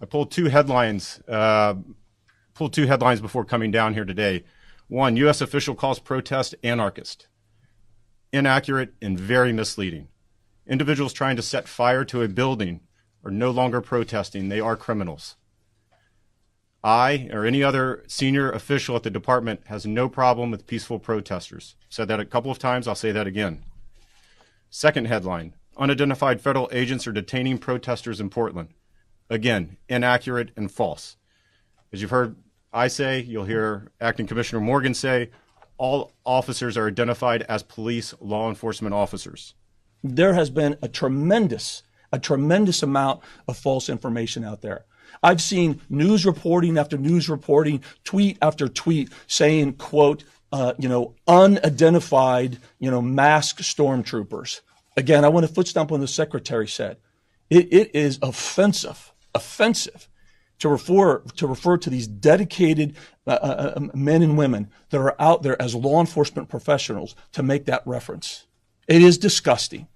I pulled two headlines. Before coming down here today. One, U.S. official calls protest anarchist. Inaccurate and very misleading. Individuals trying to set fire to a building are no longer protesting. They are criminals. I, or any other senior official at the department, has no problem with peaceful protesters. Said that a couple of times. I'll say that again. Second headline, unidentified federal agents are detaining protesters in Portland. Again, inaccurate and false. As you've heard I say, you'll hear Acting Commissioner Morgan say, all officers are identified as police law enforcement officers. There has been a tremendous amount of false information out there. I've seen news reporting after news reporting, tweet after tweet saying, quote, unidentified, masked stormtroopers. Again, I want to foot stomp on the secretary said. It is offensive to refer to these dedicated men and women that are out there as law enforcement professionals to make that reference. It is disgusting.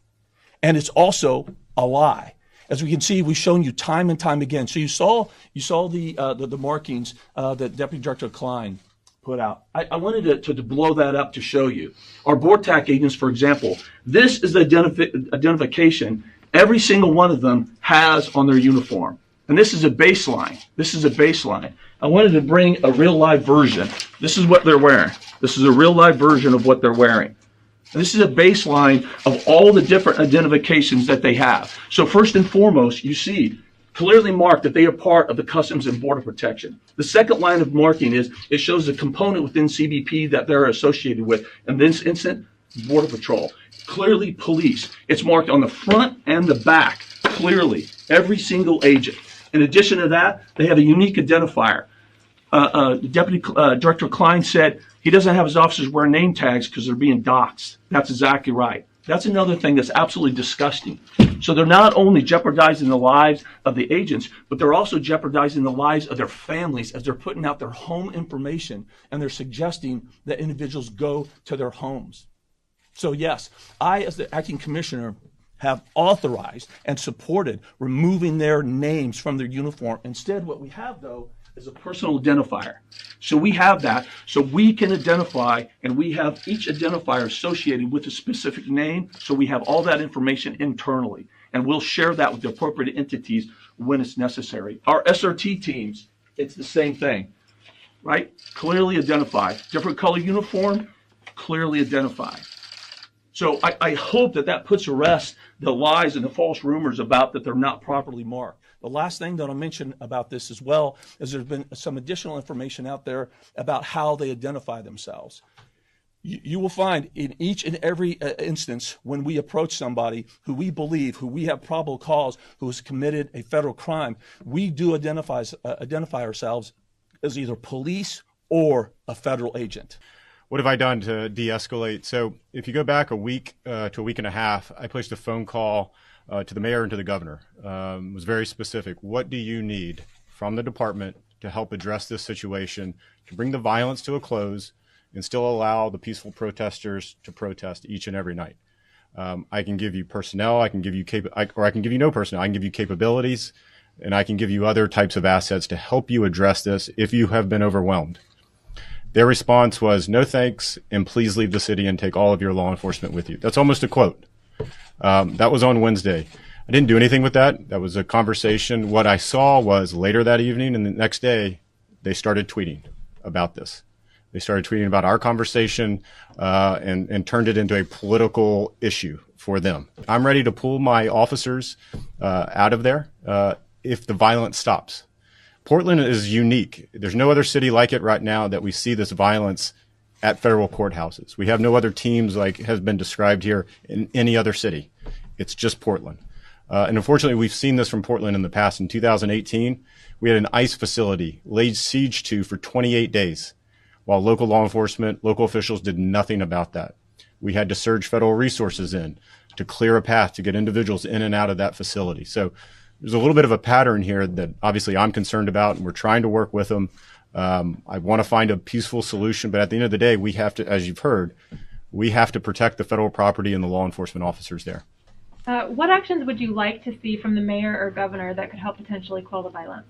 And it's also a lie. As we can see, we've shown you time and time again. So you saw the markings that Deputy Director Klein put out. I wanted to blow that up to show you. Our board TAC agents, for example, this is the identification every single one of them has on their uniform. And this is a baseline. I wanted to bring a real live version. This is what they're wearing. This is a real live version of what they're wearing. And this is a baseline of all the different identifications that they have. So first and foremost, you see clearly marked that they are part of the Customs and Border Protection. The second line of marking is it shows the component within CBP that they're associated with. In this instance, Border Patrol. Clearly police. It's marked on the front and the back. Clearly, every single agent. In addition to that, they have a unique identifier. Deputy Director Klein said he doesn't have his officers wear name tags because they're being doxxed. That's exactly right. That's another thing that's absolutely disgusting. So they're not only jeopardizing the lives of the agents, but they're also jeopardizing the lives of their families as they're putting out their home information and they're suggesting that individuals go to their homes. So yes, I, as the acting commissioner, have authorized and supported removing their names from their uniform. Instead, what we have, though, is a personal identifier. So we have that, so we can identify, and we have each identifier associated with a specific name, so we have all that information internally, and we'll share that with the appropriate entities when it's necessary. Our SRT teams, it's the same thing, right? Clearly identified. Different color uniform, clearly identified. So I hope that puts to rest the lies and the false rumors about that they're not properly marked. The last thing that I'll mention about this as well is there's been some additional information out there about how they identify themselves. You will find in each and every instance when we approach somebody who we have probable cause, who has committed a federal crime, we do identify ourselves as either police or a federal agent. What have I done to de-escalate? So if you go back a week to a week and a half, I placed a phone call to the mayor and to the governor. It was very specific. What do you need from the department to help address this situation, to bring the violence to a close and still allow the peaceful protesters to protest each and every night? I can give you personnel, I can give you I can give you no personnel. I can give you capabilities, and I can give you other types of assets to help you address this if you have been overwhelmed. Their response was, no thanks, and please leave the city and take all of your law enforcement with you. That's almost a quote. That was on Wednesday. I didn't do anything with that. That was a conversation. What I saw was later that evening and the next day, they started tweeting about this. They started tweeting about our conversation and turned it into a political issue for them. I'm ready to pull my officers out of there if the violence stops. Portland is unique. There's no other city like it right now that we see this violence at federal courthouses. We have no other teams like has been described here in any other city. It's just Portland. And unfortunately, we've seen this from Portland in the past. In 2018, we had an ICE facility laid siege to for 28 days while local law enforcement, local officials did nothing about that. We had to surge federal resources in to clear a path to get individuals in and out of that facility. So there's a little bit of a pattern here that obviously I'm concerned about, and we're trying to work with them. I want to find a peaceful solution, but at the end of the day, we have to, as you've heard, we have to protect the federal property and the law enforcement officers there. What actions would you like to see from the mayor or governor that could help potentially quell the violence?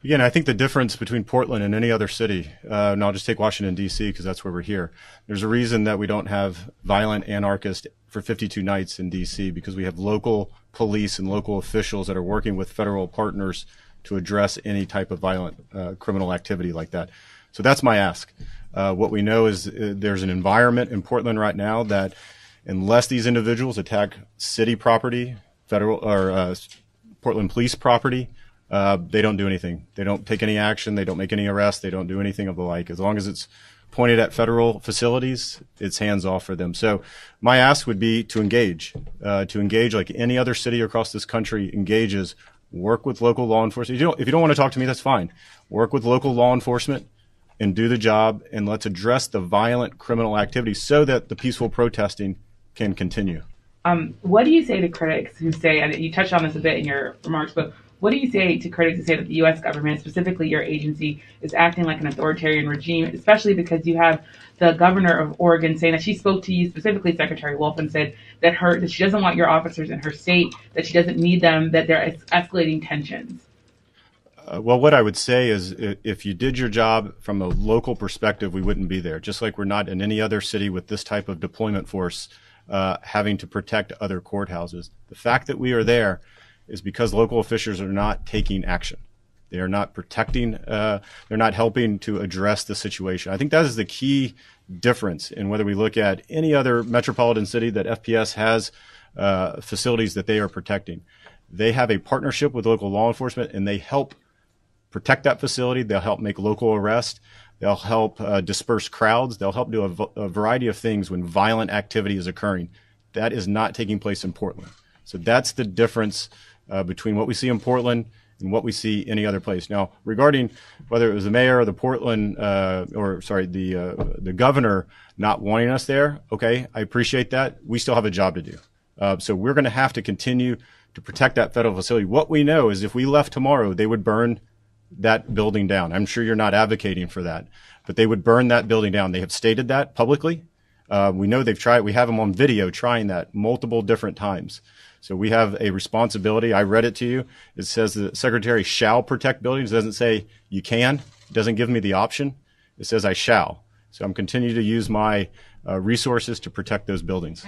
Again, I think the difference between Portland and any other city, and I'll just take Washington, D.C., because that's where we're here. There's a reason that we don't have violent anarchists for 52 nights in D.C., because we have local police and local officials that are working with federal partners to address any type of violent criminal activity like that. So that's my ask. What we know is there's an environment in Portland right now that unless these individuals attack city property, federal or Portland police property, they don't do anything. They don't take any action. They don't make any arrests. They don't do anything of the like. As long as it's pointed at federal facilities, it's hands off for them. So my ask would be to engage like any other city across this country engages. Work with local law enforcement. If you don't want to talk to me, that's fine. Work with local law enforcement and do the job, and let's address the violent criminal activity so that the peaceful protesting can continue. What do you say to critics who say, and you touched on this a bit in your remarks, but what do you say to critics who say that the U.S. government, specifically your agency, is acting like an authoritarian regime, especially because you have the governor of Oregon saying that she spoke to you, specifically Secretary Wolf, and said that she doesn't want your officers in her state, that she doesn't need them, that they're escalating tensions? Well, what I would say is if you did your job from a local perspective, we wouldn't be there. Just like we're not in any other city with this type of deployment force having to protect other courthouses. The fact that we are there is because local officials are not taking action. They are not protecting, they're not helping to address the situation. I think that is the key difference in whether we look at any other metropolitan city that FPS has facilities that they are protecting. They have a partnership with local law enforcement and they help protect that facility. They'll help make local arrests. They'll help disperse crowds. They'll help do a variety of things when violent activity is occurring. That is not taking place in Portland. So that's the difference between what we see in Portland and what we see any other place. Now, regarding whether it was the mayor or the the governor not wanting us there, okay, I appreciate that. We still have a job to do. So we're going to have to continue to protect that federal facility. What we know is if we left tomorrow, they would burn that building down. I'm sure you're not advocating for that, but they would burn that building down. They have stated that publicly. We know they've tried. We have them on video trying that multiple different times. So we have a responsibility. I read it to you. It says the secretary shall protect buildings. It doesn't say you can. It doesn't give me the option. It says I shall. So I'm continuing to use my resources to protect those buildings.